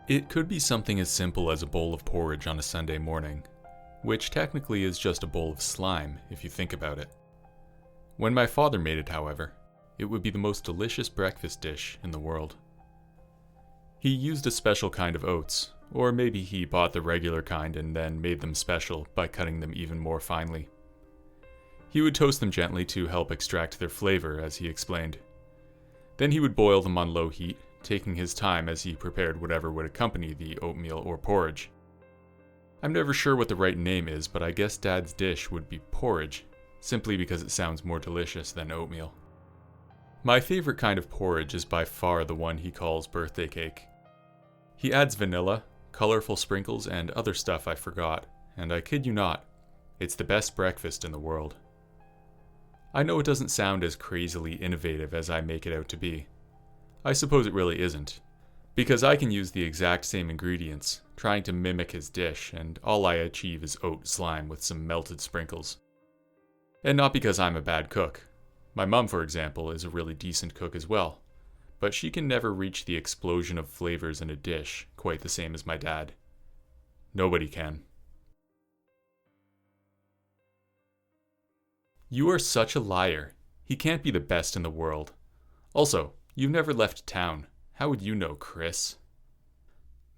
It could be something as simple as a bowl of porridge on a Sunday morning, which technically is just a bowl of slime if you think about it. When my father made it, however, it would be the most delicious breakfast dish in the world. He used a special kind of oats, or maybe he bought the regular kind and then made them special by cutting them even more finely. He would toast them gently to help extract their flavor, as he explained. Then he would boil them on low heat, taking his time as he prepared whatever would accompany the oatmeal or porridge. I'm never sure what the right name is, but I guess Dad's dish would be porridge, simply because it sounds more delicious than oatmeal. My favorite kind of porridge is by far the one he calls birthday cake. He adds vanilla, colorful sprinkles, and other stuff I forgot, and I kid you not, it's the best breakfast in the world. I know it doesn't sound as crazily innovative as I make it out to be. I suppose it really isn't, because I can use the exact same ingredients, trying to mimic his dish, and all I achieve is oat slime with some melted sprinkles. And not because I'm a bad cook. My mum, for example, is a really decent cook as well, but she can never reach the explosion of flavors in a dish quite the same as my dad. Nobody can. You are such a liar. He can't be the best in the world. Also, you've never left town. How would you know, Chris?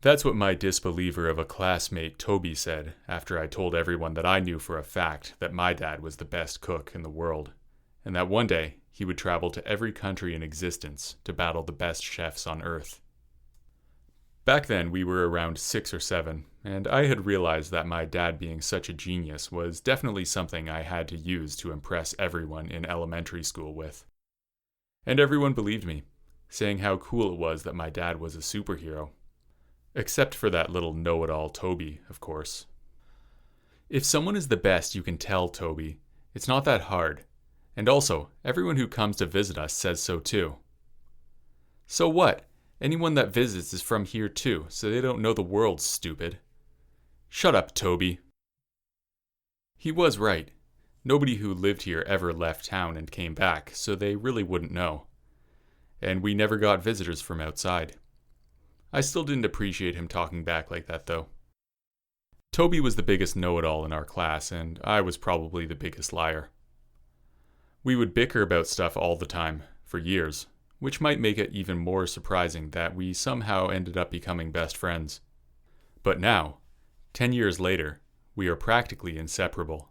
That's what my disbeliever of a classmate Toby said after I told everyone that I knew for a fact that my dad was the best cook in the world, and that one day he would travel to every country in existence to battle the best chefs on Earth. Back then we were around 6 or 7, and I had realized that my dad being such a genius was definitely something I had to use to impress everyone in elementary school with. And everyone believed me, saying how cool it was that my dad was a superhero. Except for that little know-it-all Toby, of course. If someone is the best, you can tell, Toby. It's not that hard. And also, everyone who comes to visit us says so too. So what? Anyone that visits is from here too, so they don't know the world, stupid. Shut up, Toby. He was right. Nobody who lived here ever left town and came back, so they really wouldn't know. And we never got visitors from outside. I still didn't appreciate him talking back like that, though. Toby was the biggest know-it-all in our class, and I was probably the biggest liar. We would bicker about stuff all the time, for years, which might make it even more surprising that we somehow ended up becoming best friends. But now, 10 years later, we are practically inseparable.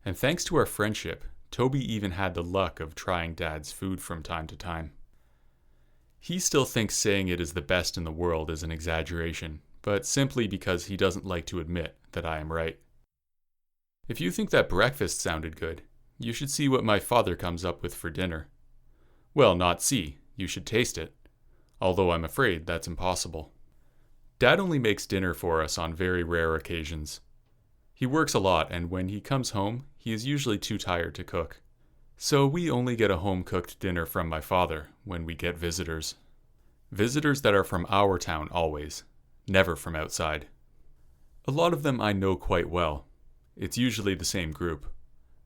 And thanks to our friendship, Toby even had the luck of trying Dad's food from time to time. He still thinks saying it is the best in the world is an exaggeration, but simply because he doesn't like to admit that I am right. If you think that breakfast sounded good, you should see what my father comes up with for dinner. Well, not see, you should taste it, although I'm afraid that's impossible. Dad only makes dinner for us on very rare occasions. He works a lot, and when he comes home, he is usually too tired to cook. So we only get a home-cooked dinner from my father when we get visitors. Visitors that are from our town always, never from outside. A lot of them I know quite well. It's usually the same group.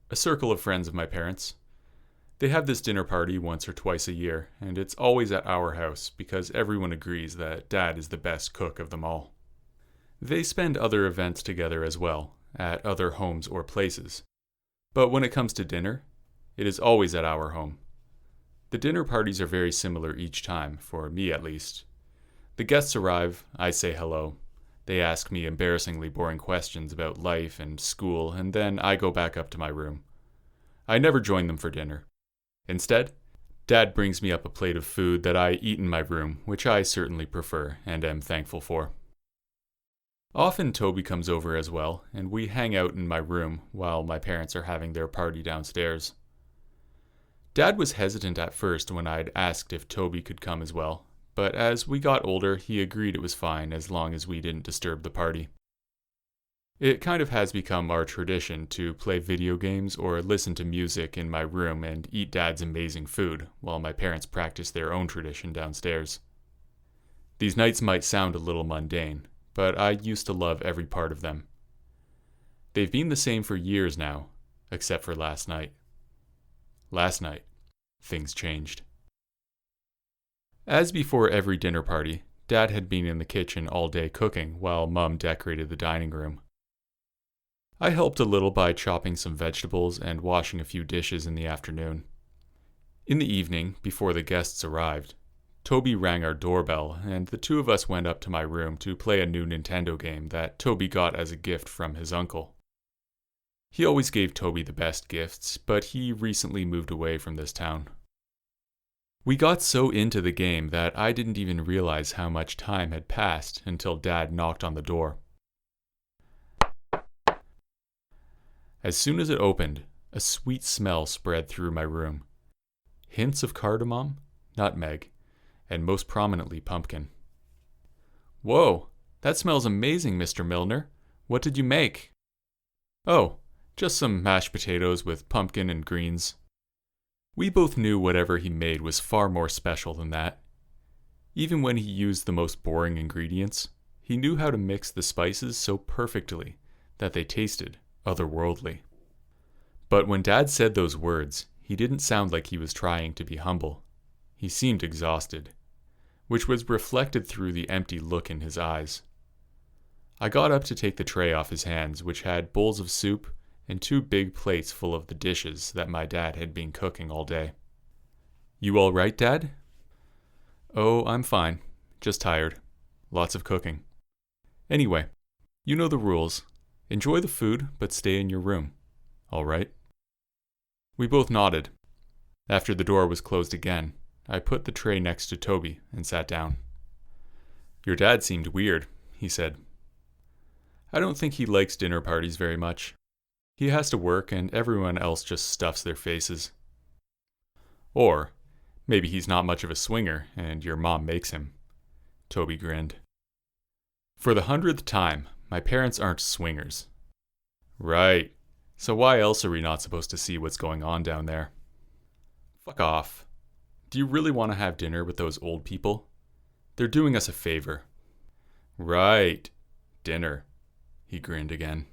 A circle of friends of my parents. They have this dinner party once or twice a year, and it's always at our house because everyone agrees that Dad is the best cook of them all. They spend other events together as well, at other homes or places. But when it comes to dinner, it is always at our home. The dinner parties are very similar each time, for me at least. The guests arrive, I say hello. They ask me embarrassingly boring questions about life and school, and then I go back up to my room. I never join them for dinner. Instead, Dad brings me up a plate of food that I eat in my room, which I certainly prefer and am thankful for. Often Toby comes over as well, and we hang out in my room while my parents are having their party downstairs. Dad was hesitant at first when I'd asked if Toby could come as well, but as we got older, he agreed it was fine as long as we didn't disturb the party. It kind of has become our tradition to play video games or listen to music in my room and eat Dad's amazing food while my parents practice their own tradition downstairs. These nights might sound a little mundane, but I used to love every part of them. They've been the same for years now, except for last night. Last night, things changed. As before every dinner party, Dad had been in the kitchen all day cooking while Mum decorated the dining room. I helped a little by chopping some vegetables and washing a few dishes in the afternoon. In the evening, before the guests arrived, Toby rang our doorbell, and the two of us went up to my room to play a new Nintendo game that Toby got as a gift from his uncle. He always gave Toby the best gifts, but he recently moved away from this town. We got so into the game that I didn't even realize how much time had passed until Dad knocked on the door. As soon as it opened, a sweet smell spread through my room. Hints of cardamom, nutmeg, and most prominently pumpkin. "Whoa, that smells amazing, Mr. Milner. What did you make?" "Oh, just some mashed potatoes with pumpkin and greens." We both knew whatever he made was far more special than that. Even when he used the most boring ingredients, he knew how to mix the spices so perfectly that they tasted otherworldly. But when Dad said those words, he didn't sound like he was trying to be humble. He seemed exhausted, which was reflected through the empty look in his eyes. I got up to take the tray off his hands, which had bowls of soup and 2 big plates full of the dishes that my dad had been cooking all day. "You all right, Dad?" "Oh, I'm fine. Just tired. Lots of cooking. Anyway, you know the rules. Enjoy the food, but stay in your room. All right?" We both nodded. After the door was closed again, I put the tray next to Toby and sat down. "Your dad seemed weird," he said. "I don't think he likes dinner parties very much. He has to work and everyone else just stuffs their faces. Or maybe he's not much of a swinger and your mom makes him." Toby grinned. "For the 100th time, my parents aren't swingers." "Right. So why else are we not supposed to see what's going on down there?" "Fuck off. Do you really want to have dinner with those old people? They're doing us a favor." "Right. Dinner." He grinned again.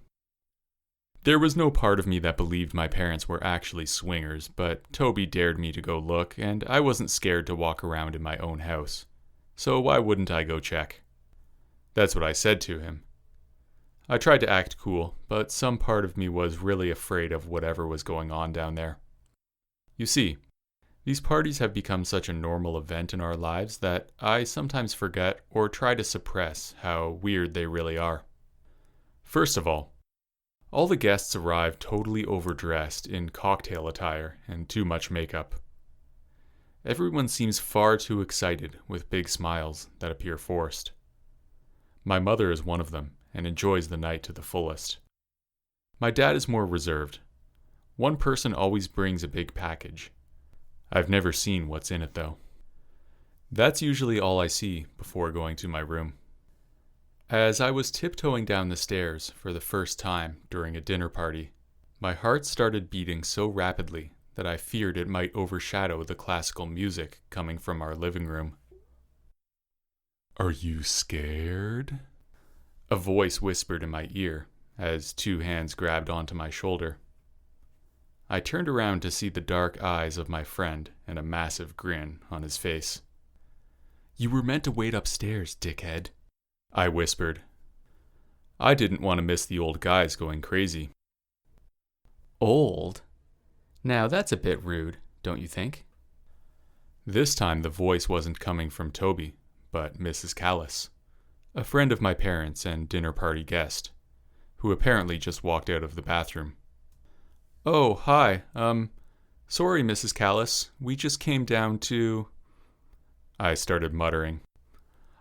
There was no part of me that believed my parents were actually swingers, but Toby dared me to go look, and I wasn't scared to walk around in my own house. So why wouldn't I go check? That's what I said to him. I tried to act cool, but some part of me was really afraid of whatever was going on down there. You see, these parties have become such a normal event in our lives that I sometimes forget or try to suppress how weird they really are. First of all the guests arrived totally overdressed in cocktail attire and too much makeup. Everyone seems far too excited with big smiles that appear forced. My mother is one of them and enjoys the night to the fullest. My dad is more reserved. One person always brings a big package. I've never seen what's in it though. That's usually all I see before going to my room. As I was tiptoeing down the stairs for the first time during a dinner party, my heart started beating so rapidly that I feared it might overshadow the classical music coming from our living room. "Are you scared?" a voice whispered in my ear as 2 hands grabbed onto my shoulder. I turned around to see the dark eyes of my friend and a massive grin on his face. "You were meant to wait upstairs, dickhead," I whispered. I didn't want to miss the old guys going crazy. "Old? Now that's a bit rude, don't you think?" This time the voice wasn't coming from Toby, but Mrs. Callis, a friend of my parents and dinner party guest, who apparently just walked out of the bathroom. "Oh, hi. Sorry, Mrs. Callis. We just came down to..." I started muttering.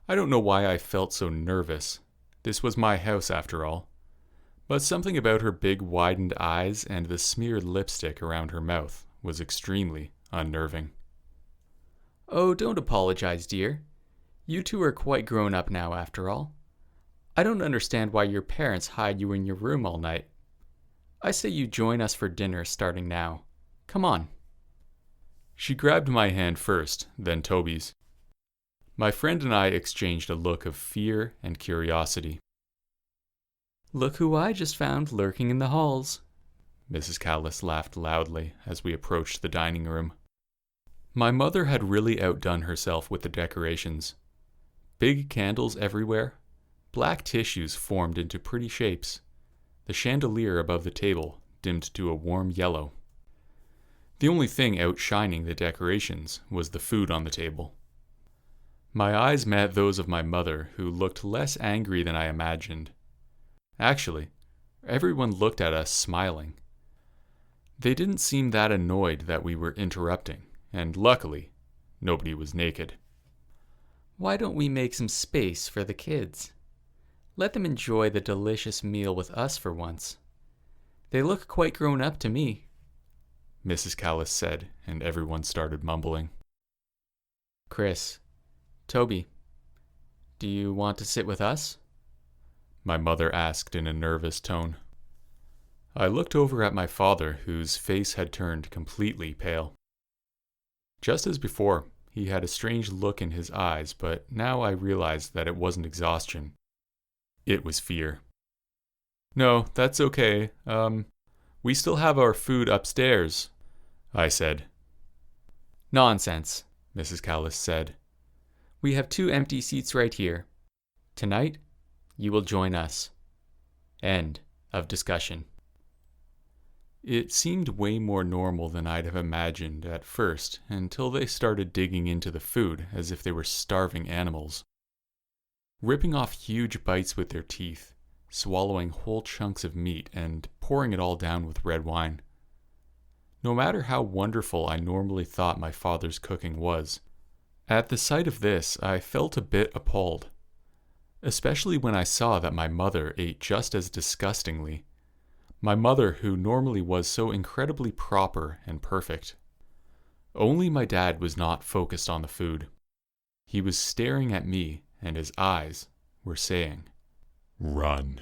I don't know why I felt so nervous. This was my house after all. But something about her big widened eyes and the smeared lipstick around her mouth was extremely unnerving. "Oh, don't apologize, dear. You two are quite grown up now after all. I don't understand why your parents hide you in your room all night. I say you join us for dinner starting now. Come on." She grabbed my hand first, then Toby's. My friend and I exchanged a look of fear and curiosity. "Look who I just found lurking in the halls." Mrs. Callis laughed loudly as we approached the dining room. My mother had really outdone herself with the decorations. Big candles everywhere. Black tissues formed into pretty shapes. The chandelier above the table dimmed to a warm yellow. The only thing outshining the decorations was the food on the table. My eyes met those of my mother, who looked less angry than I imagined. Actually, everyone looked at us smiling. They didn't seem that annoyed that we were interrupting, and luckily, nobody was naked. Why don't we make some space for the kids? Let them enjoy the delicious meal with us for once. They look quite grown up to me, Mrs. Callis said, and everyone started mumbling. Chris, Toby, do you want to sit with us? My mother asked in a nervous tone. I looked over at my father, whose face had turned completely pale. Just as before, he had a strange look in his eyes, but now I realized that it wasn't exhaustion. It was fear. No, that's okay. We still have our food upstairs, I said. Nonsense, Mrs. Callis said. We have 2 empty seats right here. Tonight, you will join us. End of discussion. It seemed way more normal than I'd have imagined at first, until they started digging into the food as if they were starving animals. Ripping off huge bites with their teeth, swallowing whole chunks of meat, and pouring it all down with red wine. No matter how wonderful I normally thought my father's cooking was, at the sight of this I felt a bit appalled. Especially when I saw that my mother ate just as disgustingly. My mother, who normally was so incredibly proper and perfect. Only my dad was not focused on the food. He was staring at me, and his eyes were saying, "Run."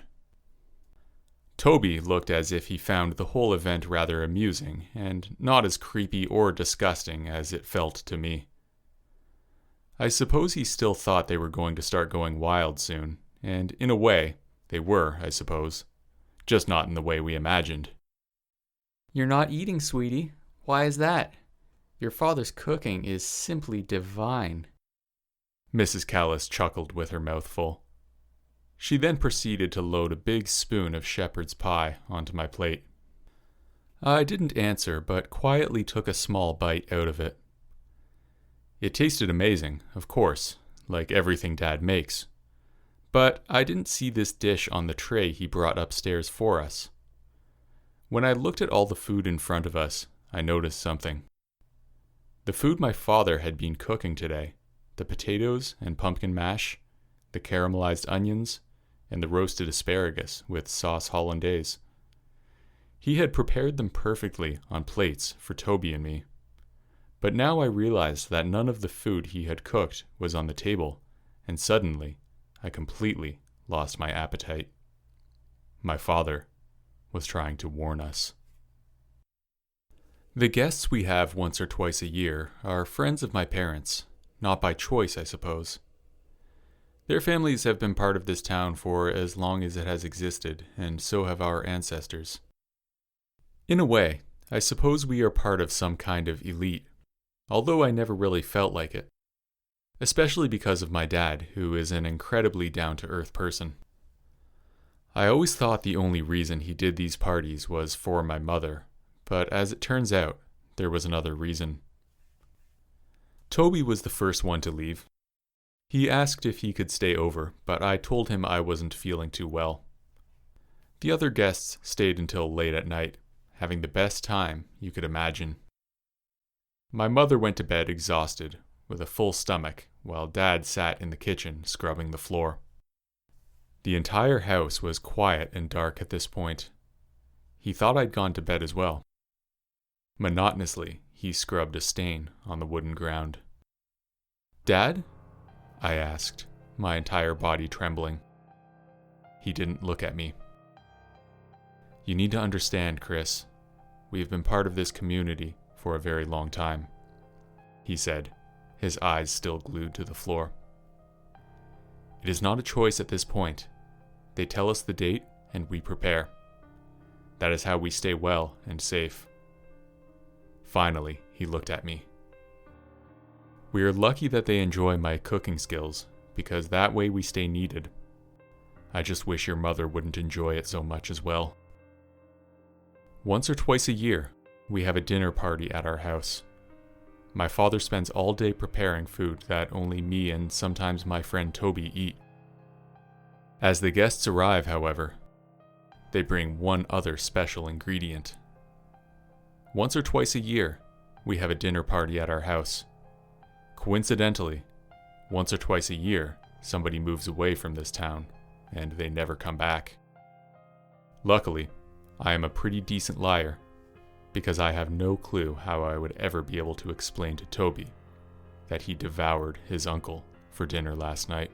Toby looked as if he found the whole event rather amusing, and not as creepy or disgusting as it felt to me. I suppose he still thought they were going to start going wild soon, and in a way, they were, I suppose. Just not in the way we imagined. You're not eating, sweetie. Why is that? Your father's cooking is simply divine. Mrs. Callis chuckled with her mouth full. She then proceeded to load a big spoon of shepherd's pie onto my plate. I didn't answer, but quietly took a small bite out of it. It tasted amazing, of course, like everything Dad makes. But I didn't see this dish on the tray he brought upstairs for us. When I looked at all the food in front of us, I noticed something. The food my father had been cooking today, the potatoes and pumpkin mash, the caramelized onions, and the roasted asparagus with sauce hollandaise. He had prepared them perfectly on plates for Toby and me. But now I realized that none of the food he had cooked was on the table, and suddenly I completely lost my appetite. My father was trying to warn us. The guests we have once or twice a year are friends of my parents, not by choice, I suppose. Their families have been part of this town for as long as it has existed, and so have our ancestors. In a way, I suppose we are part of some kind of elite, although I never really felt like it. Especially because of my dad, who is an incredibly down-to-earth person. I always thought the only reason he did these parties was for my mother, but as it turns out, there was another reason. Toby was the first one to leave. He asked if he could stay over, but I told him I wasn't feeling too well. The other guests stayed until late at night, having the best time you could imagine. My mother went to bed exhausted, with a full stomach, while Dad sat in the kitchen scrubbing the floor. The entire house was quiet and dark at this point. He thought I'd gone to bed as well. Monotonously, he scrubbed a stain on the wooden ground. "Dad?" I asked, my entire body trembling. He didn't look at me. "You need to understand, Chris. We have been part of this community for a very long time," he said, his eyes still glued to the floor. "It is not a choice at this point. They tell us the date, and we prepare. That is how we stay well and safe." Finally, he looked at me. "We are lucky that they enjoy my cooking skills, because that way we stay needed. I just wish your mother wouldn't enjoy it so much as well. Once or twice a year, we have a dinner party at our house. My father spends all day preparing food that only me and sometimes my friend Toby eat. As the guests arrive, however, they bring one other special ingredient. Once or twice a year, we have a dinner party at our house. Coincidentally, once or twice a year, somebody moves away from this town, and they never come back. Luckily, I am a pretty decent liar, because I have no clue how I would ever be able to explain to Toby that he devoured his uncle for dinner last night.